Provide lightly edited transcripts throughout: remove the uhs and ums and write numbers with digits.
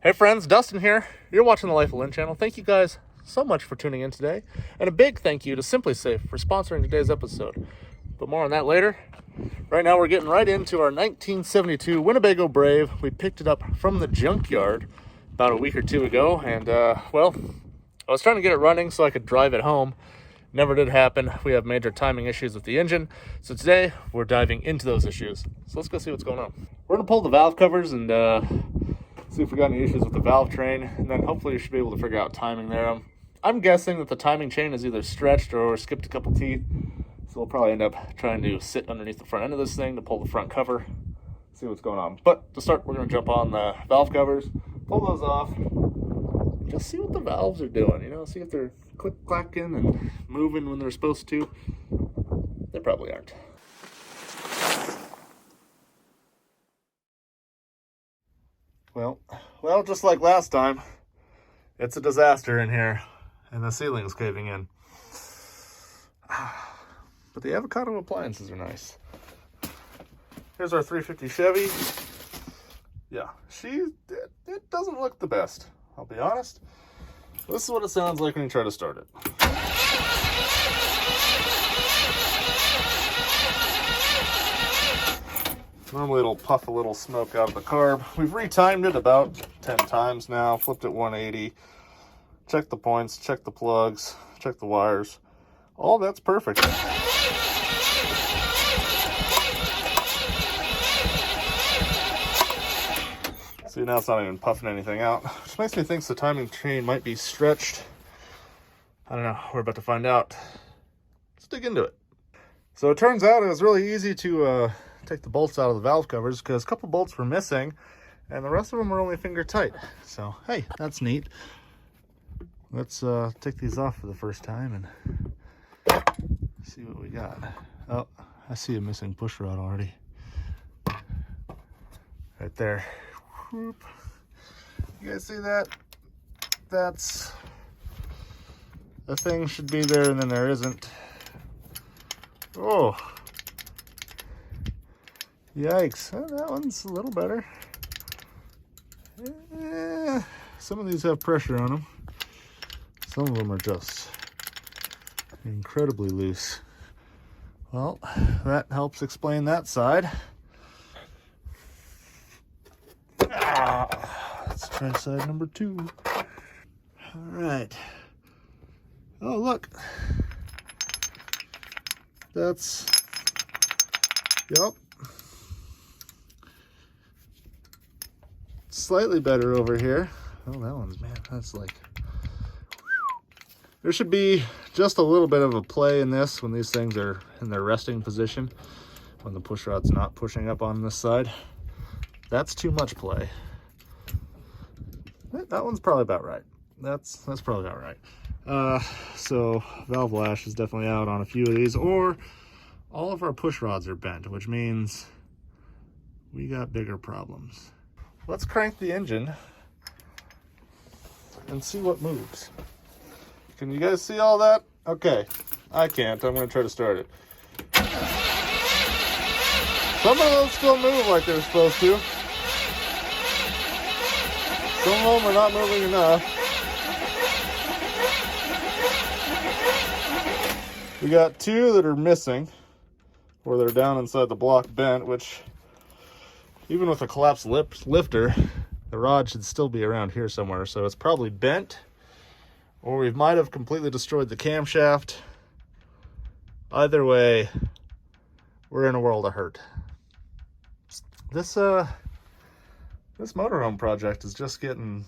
Hey friends, Dustin here. You're watching the Life of Lynn channel. Thank you guys so much for tuning in today. And a big thank you to SimpliSafe for sponsoring today's episode. But more on that later. Right now we're getting right into our 1972 Winnebago Brave. We picked it up from the junkyard about a week or two ago. And, well, I was trying to get it running so I could drive it home. Never did happen. We have major timing issues with the engine. So today we're diving into those issues. So let's go see what's going on. We're going to pull the valve covers and see if we got any issues with the valve train, and then hopefully you should be able to figure out timing there. I'm guessing that the timing chain is either stretched or skipped a couple teeth, so we'll probably end up trying to sit underneath the front end of this thing to pull the front cover, see what's going on. But to start, we're going to jump on the valve covers, pull those off, and just see what the valves are doing, see if they're click-clacking and moving when they're supposed to. They probably aren't. Well, just like last time, it's a disaster in here, and the ceiling's caving in. But the avocado appliances are nice. Here's our 350 Chevy. Yeah, it doesn't look the best, I'll be honest. This is what it sounds like when you try to start it. Normally it'll puff a little smoke out of the carb. We've retimed it about 10 times now, flipped it 180, checked the points, checked the plugs, checked the wires. All that's perfect. See, now it's not even puffing anything out, which makes me think the timing chain might be stretched. I don't know, we're about to find out. Let's dig into it. So it turns out it was really easy to take the bolts out of the valve covers because a couple bolts were missing and the rest of them are only finger tight. So, hey, that's neat. Let's take these off for the first time and see what we got. Oh, I see a missing push rod already. Right there. Whoop. You guys see that? That's... the thing should be there and then there isn't. Oh. Yikes. Oh, that one's a little better. Some of these have pressure on them. Some of them are just incredibly loose. Well, that helps explain that side. Let's try side number 2. All right. Oh, look. That's... yep. Slightly better over here. Oh, that one's, man, that's like... there should be just a little bit of a play in this when these things are in their resting position, when the push rod's not pushing up on this side. That's too much play. That one's probably about right. That's probably about right. So valve lash is definitely out on a few of these, or all of our push rods are bent, which means we got bigger problems. Let's crank the engine and see what moves. Can you guys see all that? Okay, I can't. I'm going to try to start it. Some of those still move like they're supposed to. Some of them are not moving enough. We got 2 that are missing, or they're down inside the block bent, which... even with a collapsed lifter, the rod should still be around here somewhere. So it's probably bent, or we might have completely destroyed the camshaft. Either way, we're in a world of hurt. This motorhome project is just getting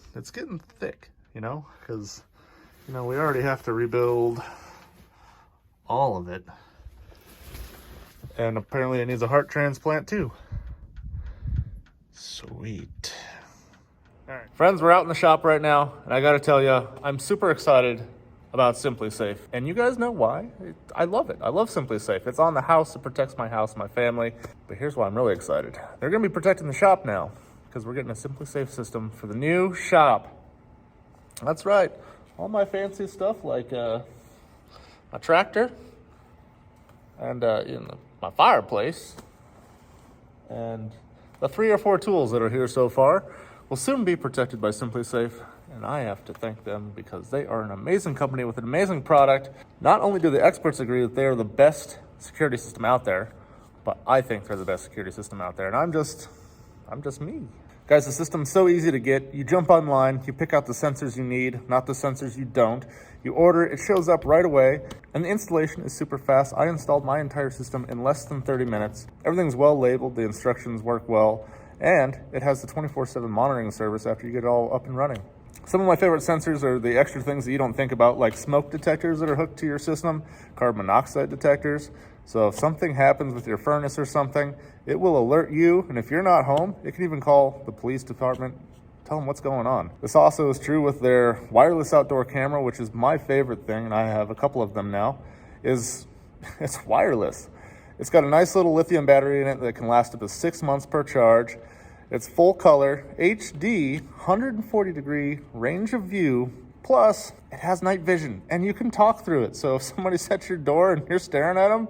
thick, because, we already have to rebuild all of it. And apparently it needs a heart transplant too. Sweet. All right, friends, we're out in the shop right now, and I gotta tell you, I'm super excited about SimpliSafe. And you guys know why? I love it. I love SimpliSafe. It's on the house. It protects my house, my family. But here's why I'm really excited. They're gonna be protecting the shop now, because we're getting a SimpliSafe system for the new shop. That's right. All my fancy stuff, like my tractor and my fireplace, and the 3 or 4 tools that are here so far will soon be protected by SimpliSafe, and I have to thank them because they are an amazing company with an amazing product. Not only do the experts agree that they are the best security system out there, but I think they're the best security system out there, and I'm just me. Guys, the system's so easy to get. You jump online, you pick out the sensors you need, not the sensors you don't. You order it shows up right away, and the installation is super fast. I installed my entire system in less than 30 minutes. Everything's well labeled, the instructions work well, and it has the 24/7 monitoring service after you get it all up and running. Some of my favorite sensors are the extra things that you don't think about, like smoke detectors that are hooked to your system, carbon monoxide detectors. So if something happens with your furnace or something, it will alert you, and if you're not home, it can even call the police department, tell them what's going on. This also is true with their wireless outdoor camera, which is my favorite thing, and I have a couple of them now, it's wireless. It's got a nice little lithium battery in it that can last up to 6 months per charge. It's full color, HD, 140-degree range of view, plus it has night vision, and you can talk through it. So if somebody's at your door and you're staring at them,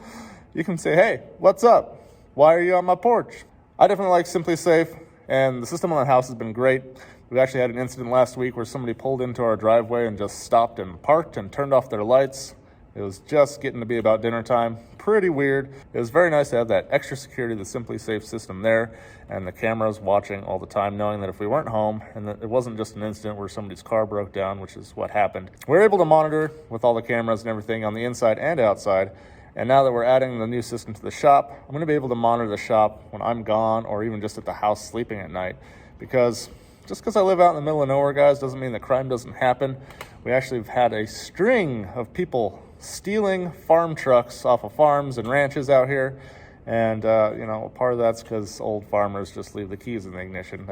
you can say, hey, what's up? Why are you on my porch? I definitely like SimpliSafe, and the system on the house has been great. We actually had an incident last week where somebody pulled into our driveway and just stopped and parked and turned off their lights. It was just getting to be about dinner time. Pretty weird. It was very nice to have that extra security, the SimpliSafe system there, and the cameras watching all the time, knowing that if we weren't home and that it wasn't just an incident where somebody's car broke down, which is what happened. We were able to monitor with all the cameras and everything on the inside and outside. And now that we're adding the new system to the shop, I'm going to be able to monitor the shop when I'm gone or even just at the house sleeping at night. Because just because I live out in the middle of nowhere, guys, doesn't mean that crime doesn't happen. We actually have had a string of people stealing farm trucks off of farms and ranches out here. And, part of that's because old farmers just leave the keys in the ignition.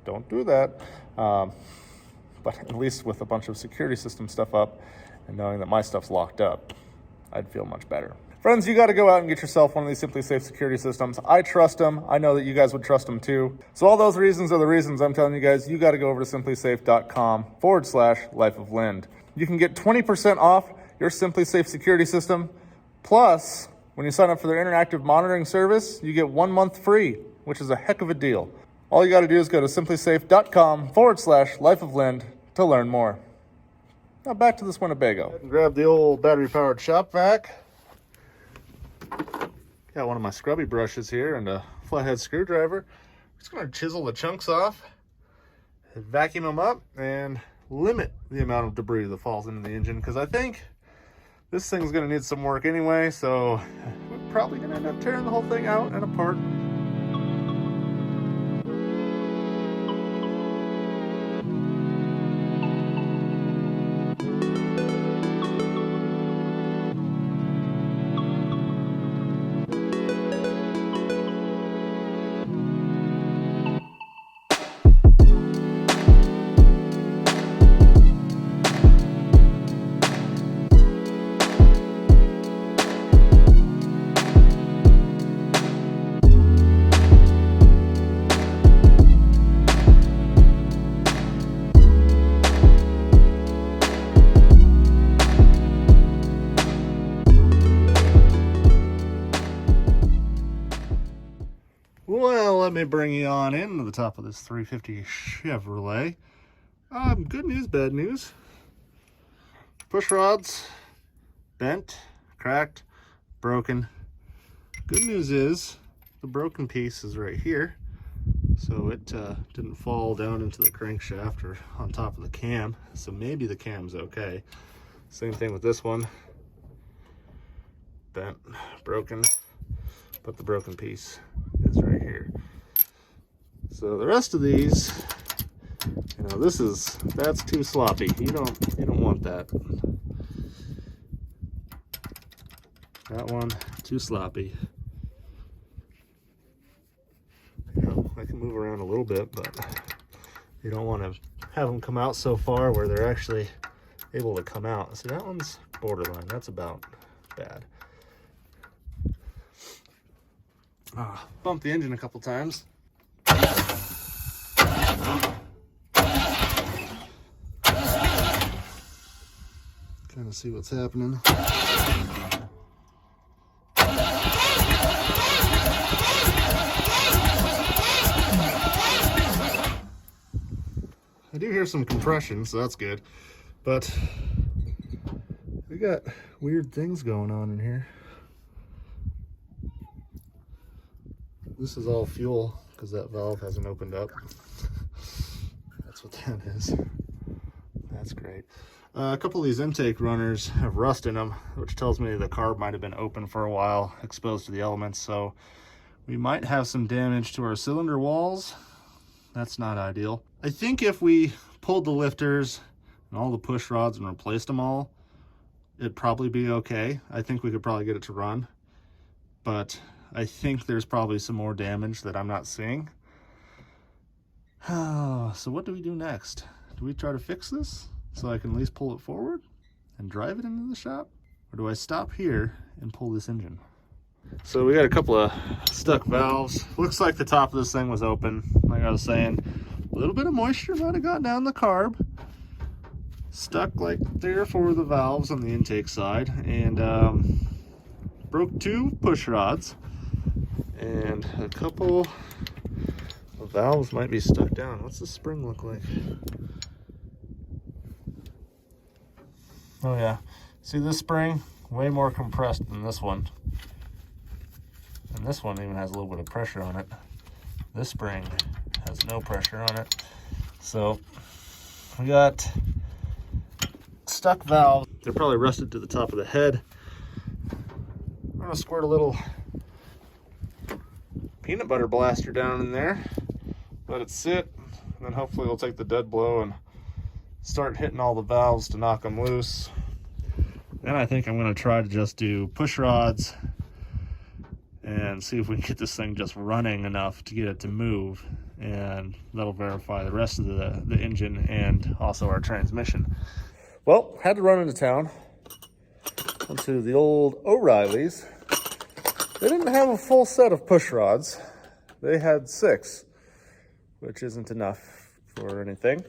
Don't do that. But at least with a bunch of security system stuff up and knowing that my stuff's locked up, I'd feel much better. Friends, you got to go out and get yourself one of these SimpliSafe security systems. I trust them. I know that you guys would trust them too. So all those reasons are the reasons I'm telling you guys, you got to go over to SimpliSafe.com/lifeoflind. You can get 20% off your SimpliSafe security system. Plus, when you sign up for their interactive monitoring service, you get 1 month free, which is a heck of a deal. All you got to do is go to SimpliSafe.com/lifeoflind to learn more. Now back to this Winnebago. Grab the old battery-powered shop vac. Got one of my scrubby brushes here and a flathead screwdriver. Just going to chisel the chunks off, vacuum them up, and limit the amount of debris that falls into the engine, because I think this thing's going to need some work anyway, so we're probably going to end up tearing the whole thing out and apart. Well, let me bring you on into the top of this 350 Chevrolet. Good news, bad news. Push rods, bent, cracked, broken. Good news is the broken piece is right here. So it didn't fall down into the crankshaft or on top of the cam. So maybe the cam's okay. Same thing with this one. Bent, broken, but the broken piece is right here. So the rest of these, that's too sloppy. You don't want that. That one, too sloppy. I can move around a little bit, but you don't want to have them come out so far where they're actually able to come out. See, that one's borderline. That's about bad. Bumped the engine a couple times. Kind of see what's happening. I do hear some compression, so that's good. But we got weird things going on in here. This is all fuel because that valve hasn't opened up. That's what that is. That's great. A couple of these intake runners have rust in them, which tells me the carb might have been open for a while, exposed to the elements. So we might have some damage to our cylinder walls. That's not ideal. I think if we pulled the lifters and all the push rods and replaced them all, it'd probably be okay. I think we could probably get it to run, but I think there's probably some more damage that I'm not seeing. So what do we do next? Do we try to fix this so I can at least pull it forward and drive it into the shop? Or do I stop here and pull this engine? So we got a couple of stuck valves. Looks like the top of this thing was open. Like I was saying, a little bit of moisture might have got down the carb. Stuck like 3 or 4 of the valves on the intake side, and broke 2 push rods, and a couple of valves might be stuck down. What's the spring look like? Oh yeah, see this spring? Way more compressed than this one. And this one even has a little bit of pressure on it. This spring has no pressure on it. So we got stuck valves. They're probably rusted to the top of the head. I'm gonna squirt a little peanut butter blaster down in there, let it sit, and then hopefully it'll take the dead blow and start hitting all the valves to knock them loose. Then I think I'm gonna try to just do push rods and see if we can get this thing just running enough to get it to move, and that'll verify the rest of the engine and also our transmission. Well, had to run into town. Went to the old O'Reilly's. They didn't have a full set of push rods. They had 6, which isn't enough for anything.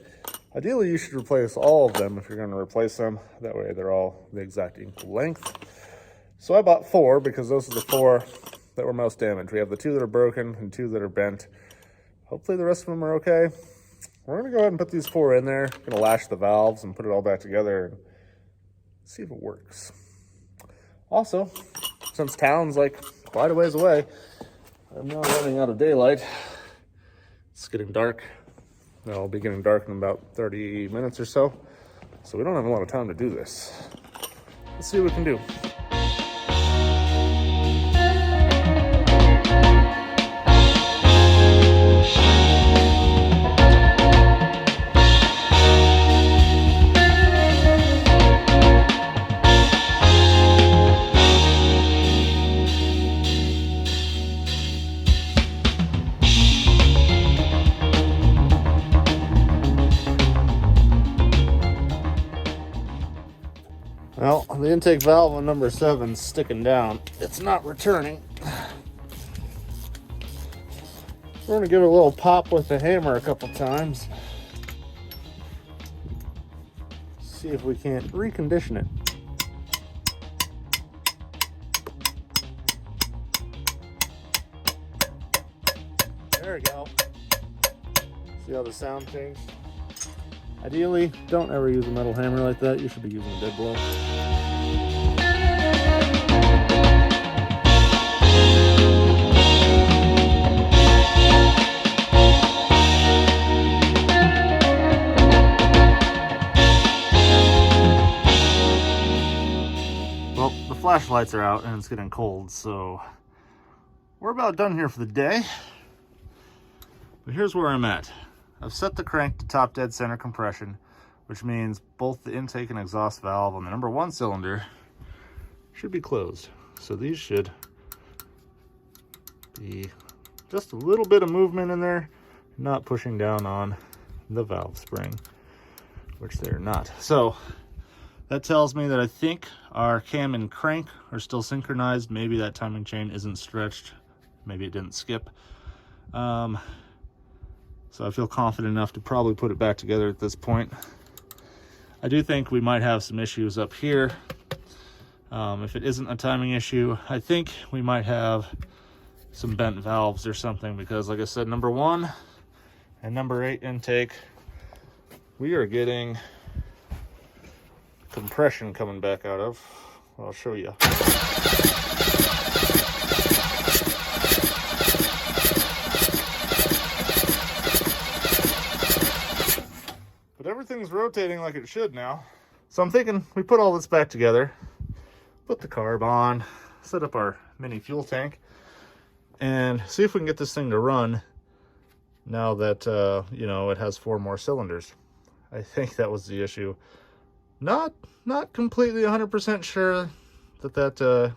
Ideally, you should replace all of them if you're going to replace them. That way they're all the exact equal length. So I bought 4 because those are the 4 that were most damaged. We have the 2 that are broken and 2 that are bent. Hopefully the rest of them are okay. We're gonna go ahead and put these 4 in there. Gonna lash the valves and put it all back together and see if it works. Also, since town's like quite a ways away, I'm now running out of daylight. It's getting dark. It'll be getting dark in about 30 minutes or so. So we don't have a lot of time to do this. Let's see what we can do. Well, the intake valve on number 7's sticking down. It's not returning. We're gonna give it a little pop with the hammer a couple times. See if we can't recondition it. There we go. See how the sound changed? Ideally, don't ever use a metal hammer like that. You should be using a dead blow. Well, the flashlights are out and it's getting cold, so we're about done here for the day. But here's where I'm at. I've set the crank to top dead center compression, which means both the intake and exhaust valve on the number 1 cylinder should be closed. So these should be just a little bit of movement in there, not pushing down on the valve spring, which they're not. So that tells me that I think our cam and crank are still synchronized. Maybe that timing chain isn't stretched. Maybe it didn't skip. So I feel confident enough to probably put it back together at this point. I do think we might have some issues up here. If it isn't a timing issue, I think we might have some bent valves or something, because like I said, number 1 and number 8 intake we are getting compression coming back out of. I'll show you. But everything's rotating like it should now. So I'm thinking we put all this back together, put the carb on, set up our mini fuel tank, and see if we can get this thing to run now that, you know, it has 4 more cylinders. I think that was the issue. Not completely 100% sure that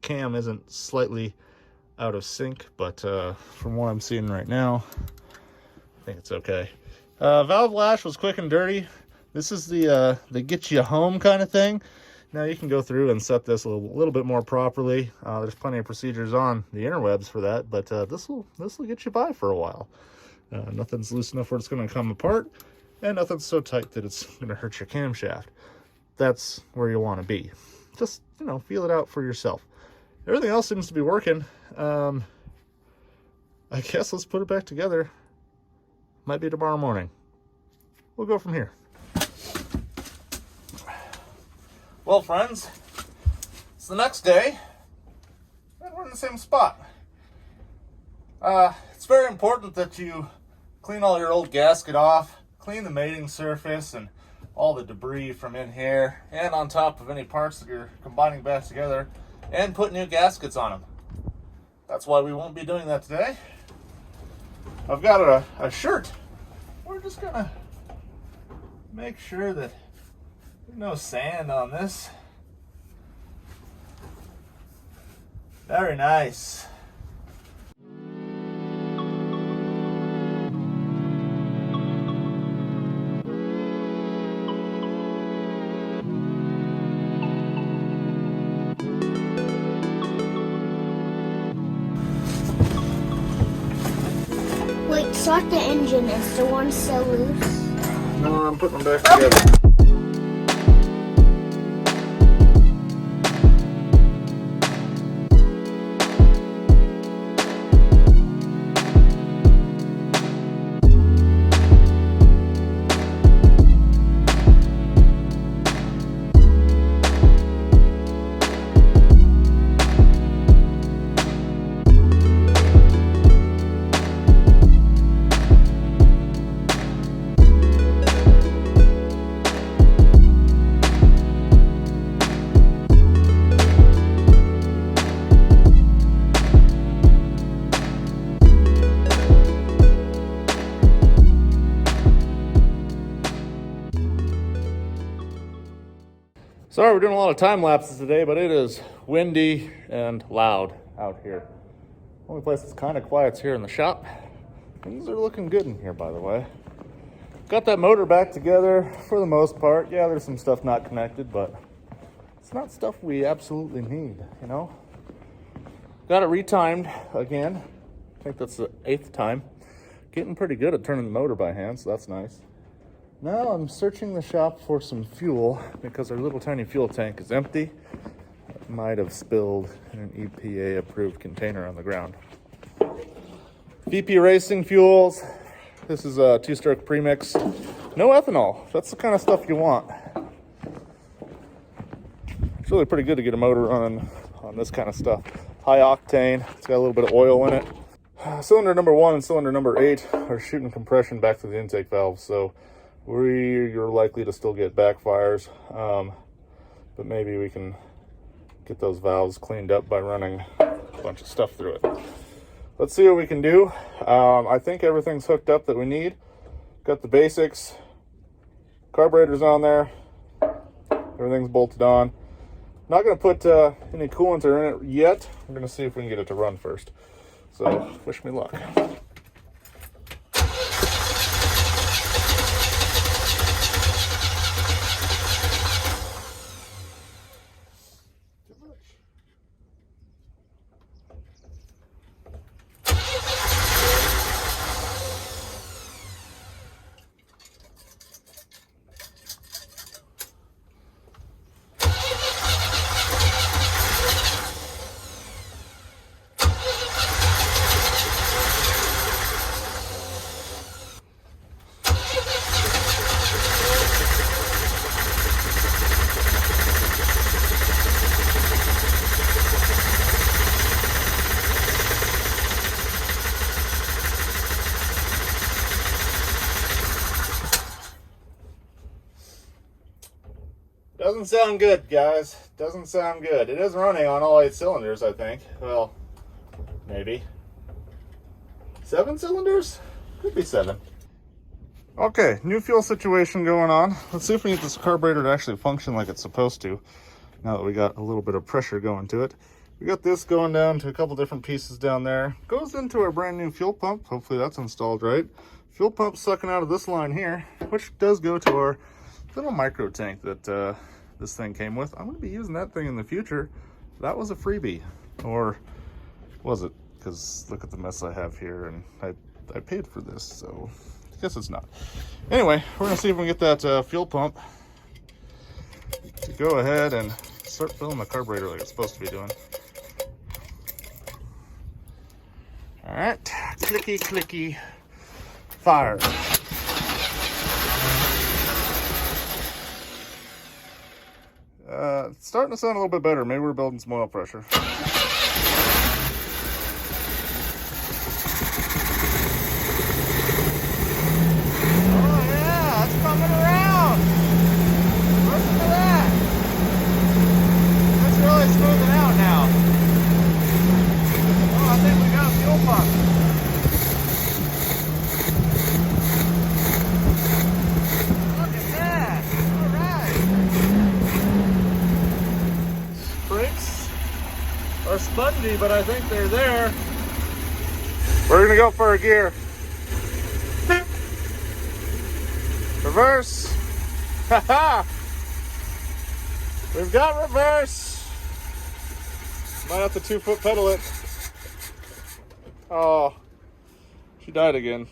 cam isn't slightly out of sync, but from what I'm seeing right now, I think it's okay. Valve lash was quick and dirty. This is the get you home kind of thing. Now you can go through and set this a little bit more properly. There's plenty of procedures on the interwebs for that, but this will get you by for a while. Nothing's loose enough where it's going to come apart, and nothing's so tight that it's going to hurt your camshaft. That's where you want to be. Just, you know, feel it out for yourself. Everything else seems to be working. I guess let's put it back together. Might be tomorrow morning. We'll go from here. Well, friends, it's the next day, and we're in the same spot. It's very important that you clean all your old gasket off, clean the mating surface and all the debris from in here, and on top of any parts that you're combining back together, and put new gaskets on them. That's why we won't be doing that today. I've got a shirt. We're just gonna make sure that there's no sand on this. Very nice. Wait, start the engine. Is the one still loose? No, I'm putting them back together. Sorry we're doing a lot of time lapses today, but it is windy and loud out here. Only place that's kind of quiet is here in the shop. Things are looking good in here, by the way. Got that motor back together for the most part. Yeah, there's some stuff not connected, but it's not stuff we absolutely need, you know? Got it retimed again. I think that's the 8th time. Getting pretty good at turning the motor by hand, so that's nice. Now I'm searching the shop for some fuel because our little tiny fuel tank is empty. It might have spilled in an EPA approved container on the ground. VP Racing fuels. This is a 2-stroke premix. No ethanol. That's the kind of stuff you want. It's really pretty good to get a motor running on this kind of stuff. High octane. It's got a little bit of oil in it. Cylinder number 1 and cylinder number 8 are shooting compression back to the intake valve, so you're likely to still get backfires, but maybe we can get those valves cleaned up by running a bunch of stuff through it. Let's see what we can do. I think everything's hooked up that we need. Got the basics, carburetor's on there, everything's bolted on. Not going to put any coolant in it yet. I'm going to see if we can get it to run first. So wish me luck. Doesn't sound good, guys. Doesn't sound good. It is running on all 8 cylinders, I think. Well, maybe. 7 cylinders? Could be 7. Okay, new fuel situation going on. Let's see if we can get this carburetor to actually function like it's supposed to. Now that we got a little bit of pressure going to it. We got this going down to a couple different pieces down there. Goes into our brand new fuel pump. Hopefully that's installed right. Fuel pump sucking out of this line here, which does go to our little micro tank that this thing came with. I'm going to be using that thing in the future. That was a freebie. Or was it? Because look at the mess I have here, and I paid for this, so I guess it's not. Anyway, we're going to see if we can get that fuel pump to go ahead and start filling the carburetor like it's supposed to be doing. All right, clicky, clicky, fire. It's starting to sound a little bit better. Maybe we're building some oil pressure. Oh yeah, it's coming around. Listen to that. It's really smoothing out now. Oh, I think we got a fuel pump. Look at that. All right. Brakes are spongy, but I think they're there. We're gonna go for a gear. Reverse. Haha. We've got reverse. Might have to 2-foot pedal it. Oh, she died again.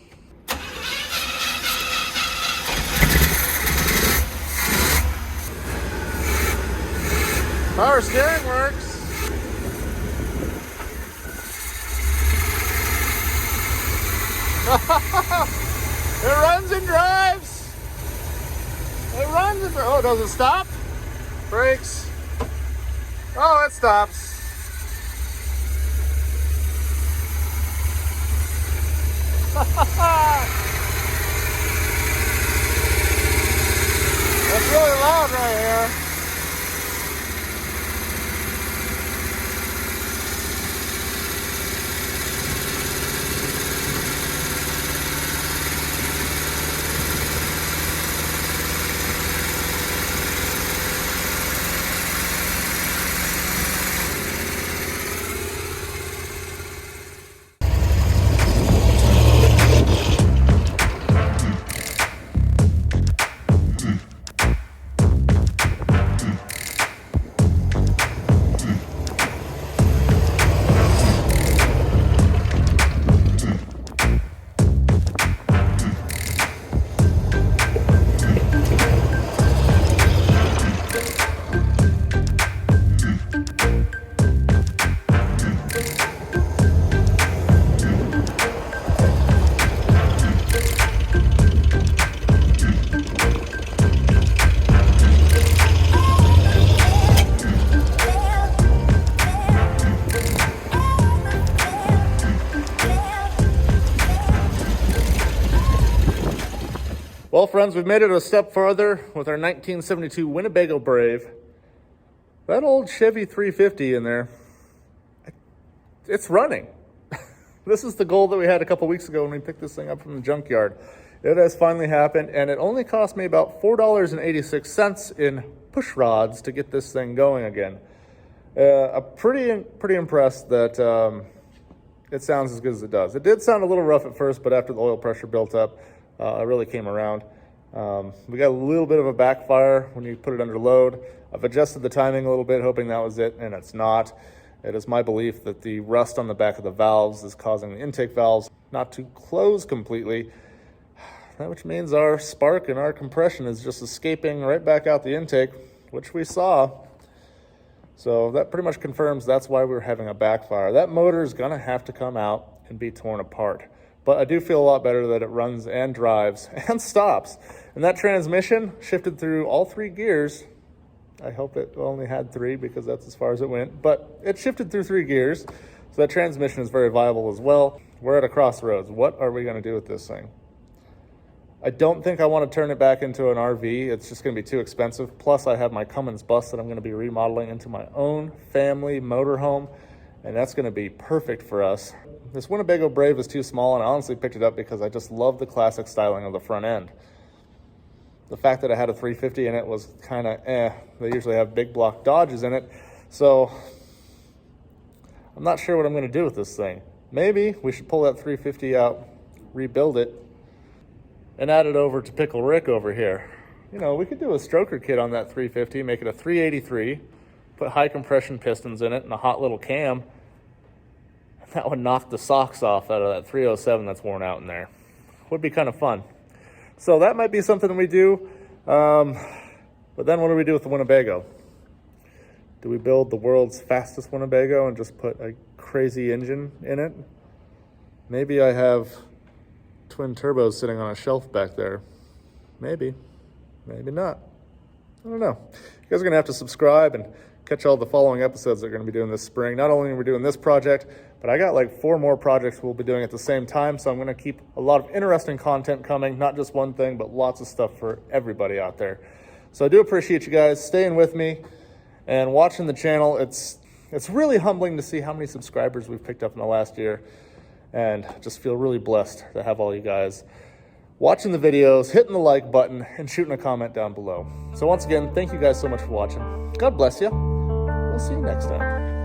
Power steering works. It runs and drives. It runs and oh, does it stop? Brakes. Oh, it stops. That's really loud right here. Well, friends, we've made it a step further with our 1972 Winnebago Brave. That old Chevy 350 in there, it's running. This is the goal that we had a couple weeks ago when we picked this thing up from the junkyard. It has finally happened, and it only cost me about $4.86 in push rods to get this thing going again. I'm pretty impressed that it sounds as good as it does. It did sound a little rough at first, but after the oil pressure built up, it really came around. We got a little bit of a backfire when you put it under load. I've adjusted the timing a little bit, hoping that was it, and it's not. It is my belief that the rust on the back of the valves is causing the intake valves not to close completely, which means our spark and our compression is just escaping right back out the intake, which we saw. So that pretty much confirms that's why we're having a backfire. That motor is going to have to come out and be torn apart. But I do feel a lot better that it runs and drives and stops. And that transmission shifted through all 3 gears. I hope it only had 3 because that's as far as it went. But it shifted through 3 gears. So that transmission is very viable as well. We're at a crossroads. What are we going to do with this thing? I don't think I want to turn it back into an RV. It's just going to be too expensive. Plus, I have my Cummins bus that I'm going to be remodeling into my own family motorhome, and that's going to be perfect for us. This Winnebago Brave is too small, and I honestly picked it up because I just love the classic styling of the front end. The fact that I had a 350 in it was kind of They usually have big block Dodges in it, so I'm not sure what I'm going to do with this thing. Maybe we should pull that 350 out, rebuild it, and add it over to Pickle Rick over here. You know, we could do a stroker kit on that 350, make it a 383, put high compression pistons in it and a hot little cam. That would knock the socks off out of that 307 that's worn out in there. Would be kind of fun. So that might be something we do. But then what do we do with the Winnebago? Do we build the world's fastest Winnebago and just put a crazy engine in it? Maybe I have twin turbos sitting on a shelf back there. Maybe not. I don't know. You guys are going to have to subscribe and catch all the following episodes that we're going to be doing this spring. Not only are we doing this project, but I got like 4 more projects we'll be doing at the same time. So I'm going to keep a lot of interesting content coming, not just one thing, but lots of stuff for everybody out there. So I do appreciate you guys staying with me and watching the channel. It's really humbling to see how many subscribers we've picked up in the last year, and just feel really blessed to have all you guys watching the videos, hitting the like button, and shooting a comment down below. So once again, thank you guys so much for watching. God bless you. We'll see you next time.